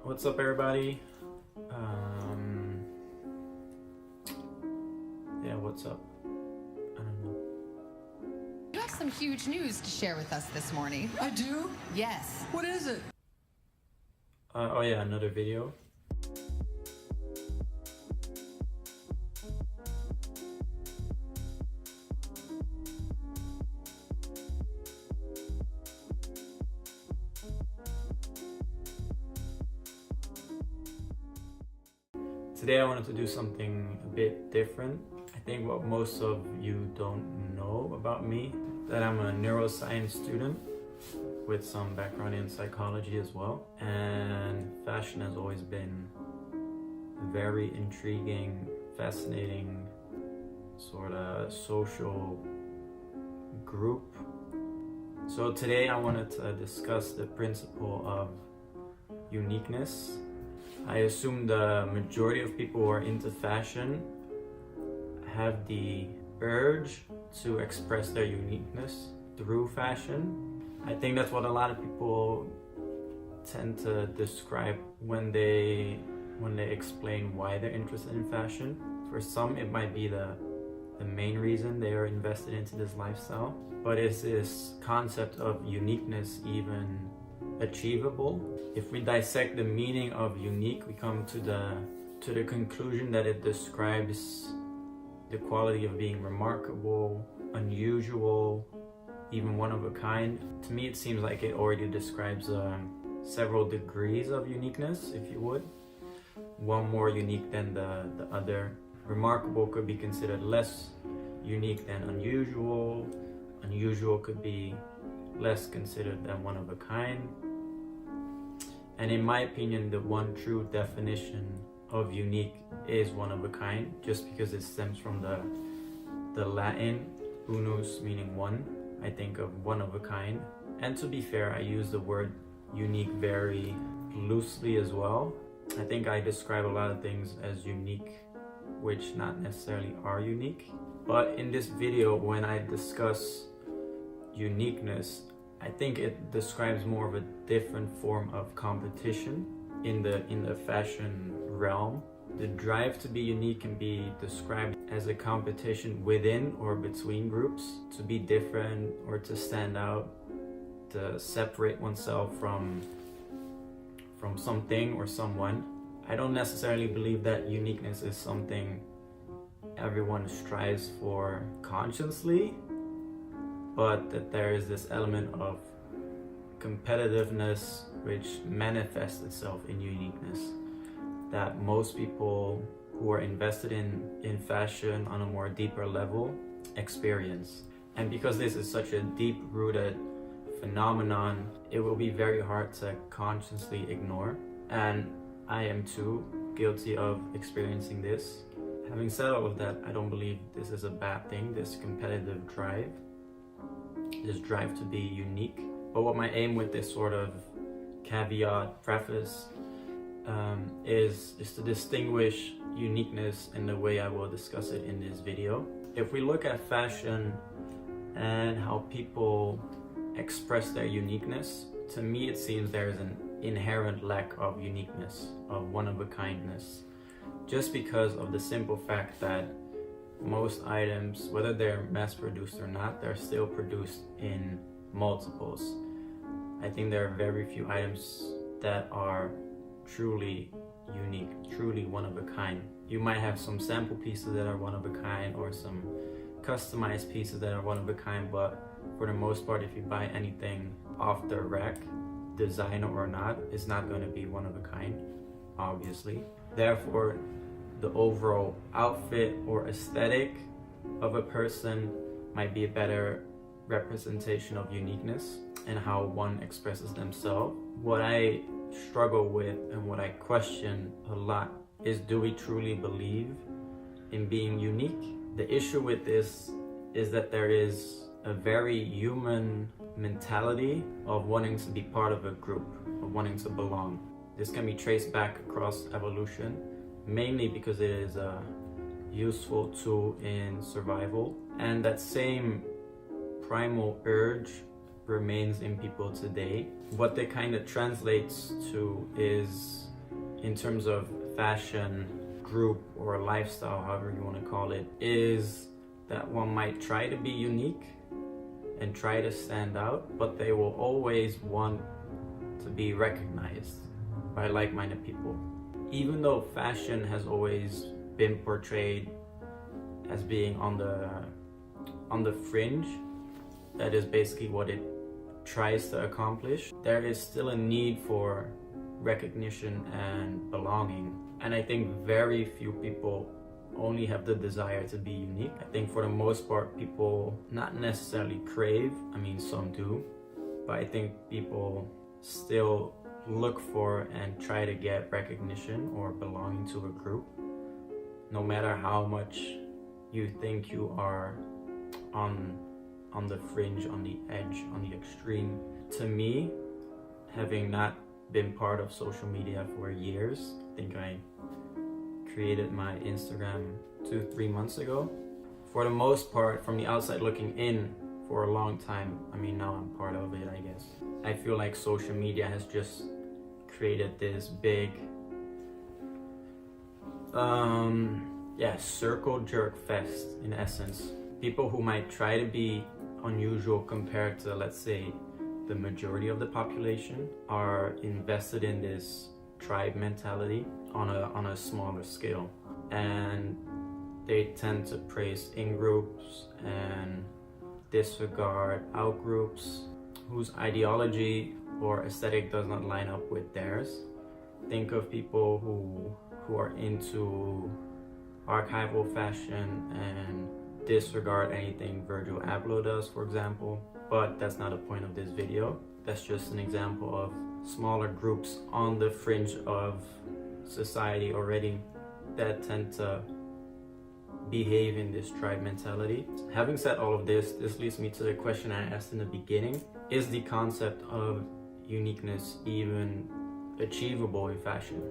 What's up, everybody? Yeah, what's up? I don't know. You have some huge news to share with us this morning. I do? Yes. What is it? Oh yeah, another video. Today I wanted to do something a bit different. I think what most of you don't know about me, that I'm a neuroscience student with some background in psychology as well. And fashion has always been a very intriguing, fascinating sort of social group. So today I wanted to discuss the principle of uniqueness. I assume the majority of people who are into fashion have the urge to express their uniqueness through fashion. I think that's what a lot of people tend to describe when they explain why they're interested in fashion. For some, it might be the main reason they are invested into this lifestyle. But is this concept of uniqueness even achievable? If we dissect the meaning of unique, we come to the conclusion that it describes the quality of being remarkable, unusual, even one of a kind. To me, it seems like it already describes several degrees of uniqueness, if you would. One more unique than the other. Remarkable could be considered less unique than unusual. Unusual could be less considered than one of a kind. And in my opinion, the one true definition of unique is one of a kind, just because it stems from the Latin unus, meaning one. I think of one of a kind. And to be fair, I use the word unique very loosely as well. I think I describe a lot of things as unique, which not necessarily are unique. But in this video, when I discuss uniqueness, I think it describes more of a different form of competition in the fashion realm. The drive to be unique can be described as a competition within or between groups, to be different or to stand out, to separate oneself from something or someone. I don't necessarily believe that uniqueness is something everyone strives for consciously, but that there is this element of competitiveness which manifests itself in uniqueness, that most people who are invested in fashion on a more deeper level experience. And because this is such a deep-rooted phenomenon, it will be very hard to consciously ignore. And I am too guilty of experiencing this. Having said all of that, I don't believe this is a bad thing, this competitive drive, this drive to be unique. But what my aim with this sort of caveat preface is to distinguish uniqueness in the way I will discuss it in this video. If we look at fashion and how people express their uniqueness, to me it seems there is an inherent lack of uniqueness, of one-of-a-kindness, just because of the simple fact that most items, whether they're mass-produced or not, they're still produced in multiples. I think there are very few items that are truly unique, truly one-of-a-kind. You might have some sample pieces that are one-of-a-kind or some customized pieces that are one-of-a-kind, but for the most part, if you buy anything off the rack, designer or not, it's not going to be one-of-a-kind, obviously. Therefore, the overall outfit or aesthetic of a person might be a better representation of uniqueness and how one expresses themselves. What I struggle with and what I question a lot is, do we truly believe in being unique? The issue with this is that there is a very human mentality of wanting to be part of a group, of wanting to belong. This can be traced back across evolution, mainly because it is a useful tool in survival. And that same primal urge remains in people today. What that kind of translates to is in terms of fashion, group, or lifestyle, however you want to call it, is that one might try to be unique and try to stand out, but they will always want to be recognized by like-minded people. Even though fashion has always been portrayed as being on the fringe, that is basically what it tries to accomplish, there is still a need for recognition and belonging. And I think very few people only have the desire to be unique. I think for the most part, people not necessarily crave, I mean some do, but I think people still look for and try to get recognition or belonging to a group, no matter how much you think you are on the fringe, on the edge, on the extreme. To me, having not been part of social media for years, I think I created my Instagram 2-3 months ago. For the most part, from the outside looking in for a long time, I mean now I'm part of it, I guess, I feel like social media has just created this big circle jerk fest in essence. People who might try to be unusual compared to, let's say, the majority of the population are invested in this tribe mentality on a smaller scale, and they tend to praise in-groups and disregard out-groups whose ideology or aesthetic does not line up with theirs. Think of people who are into archival fashion and disregard anything Virgil Abloh does, for example. But that's not the point of this video. That's just an example of smaller groups on the fringe of society already that tend to behave in this tribe mentality. Having said all of this leads me to the question I asked in the beginning. Is the concept of uniqueness even achievable in fashion?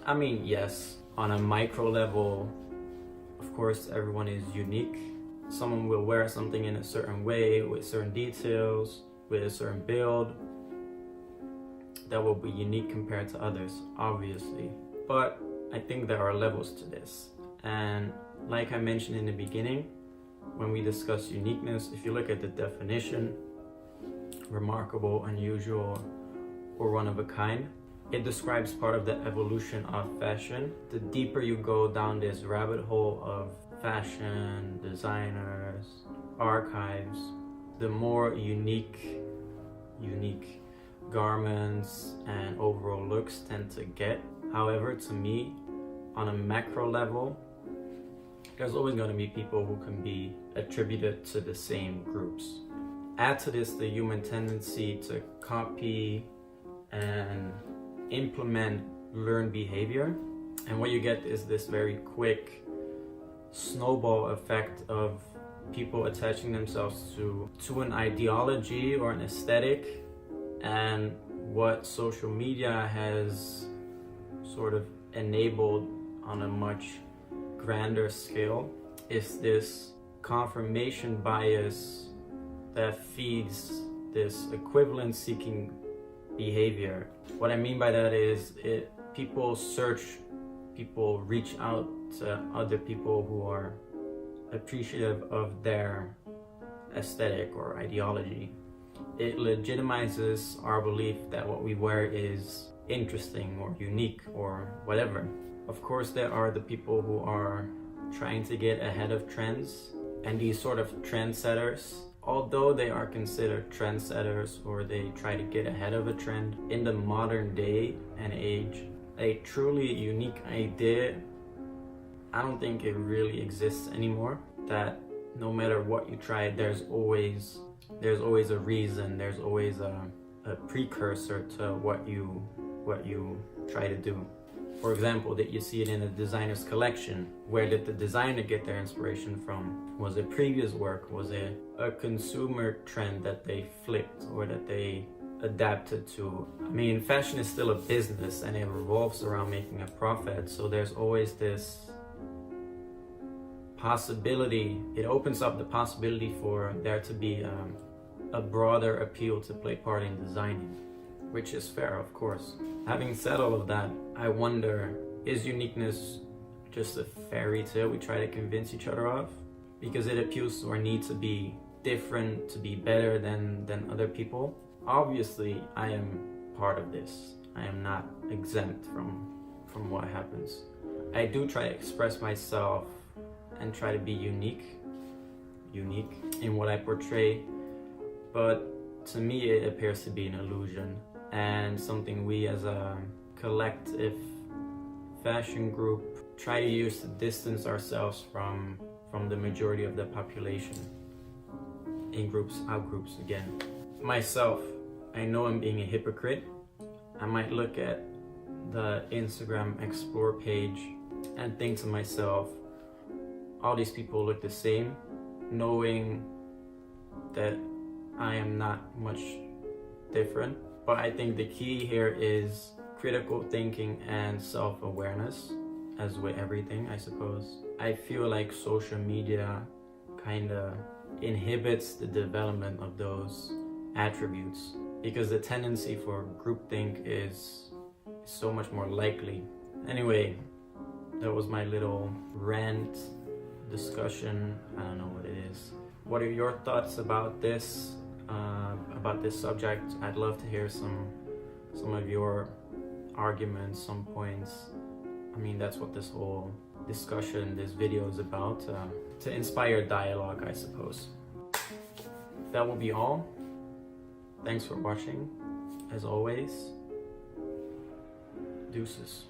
I mean, yes, on a micro level, of course, everyone is unique. Someone will wear something in a certain way, with certain details, with a certain build, that will be unique compared to others, obviously. But I think there are levels to this. And like I mentioned in the beginning, when we discuss uniqueness, if you look at the definition, remarkable, unusual, or one of a kind, it describes part of the evolution of fashion. The deeper you go down this rabbit hole of fashion, designers, archives, the more unique garments and overall looks tend to get. However, to me, on a macro level, there's always going to be people who can be attributed to the same groups. Add to this the human tendency to copy and implement learned behavior, and what you get is this very quick snowball effect of people attaching themselves to an ideology or an aesthetic. And what social media has sort of enabled on a much grander scale is this confirmation bias that feeds this equivalence seeking behavior. What I mean by that is people reach out to other people who are appreciative of their aesthetic or ideology. It legitimizes our belief that what we wear is interesting or unique or whatever. Of course, there are the people who are trying to get ahead of trends, and these sort of trendsetters, although they are considered trendsetters or they try to get ahead of a trend, in the modern day and age, a truly unique idea, I don't think it really exists anymore. That no matter what you try, there's always a reason, there's always a precursor to what you try to do. For example, that you see it in a designer's collection. Where did the designer get their inspiration from? Was it previous work? Was it a consumer trend that they flipped or that they adapted to? I mean, fashion is still a business and it revolves around making a profit. So there's always this possibility. It opens up the possibility for there to be a broader appeal to play part in designing, which is fair, of course. Having said all of that, I wonder, is uniqueness just a fairy tale we try to convince each other of? Because it appeals to our need to be different, to be better than other people. Obviously, I am part of this. I am not exempt from what happens. I do try to express myself and try to be unique in what I portray, but to me it appears to be an illusion and something we as a collective fashion group try to use to distance ourselves from the majority of the population. In groups, out groups again. Myself, I know I'm being a hypocrite. I might look at the Instagram Explore page and think to myself, all these people look the same, knowing that I am not much different. But I think the key here is critical thinking and self-awareness, as with everything, I suppose. I feel like social media kind of inhibits the development of those attributes, because the tendency for groupthink is so much more likely. Anyway, that was my little rant discussion. I don't know what it is. What are your thoughts about this subject? I'd love to hear some of your arguments, some points. I mean, that's what this whole discussion, this video is about, to inspire dialogue, I suppose. That will be all. Thanks for watching. As always, deuces.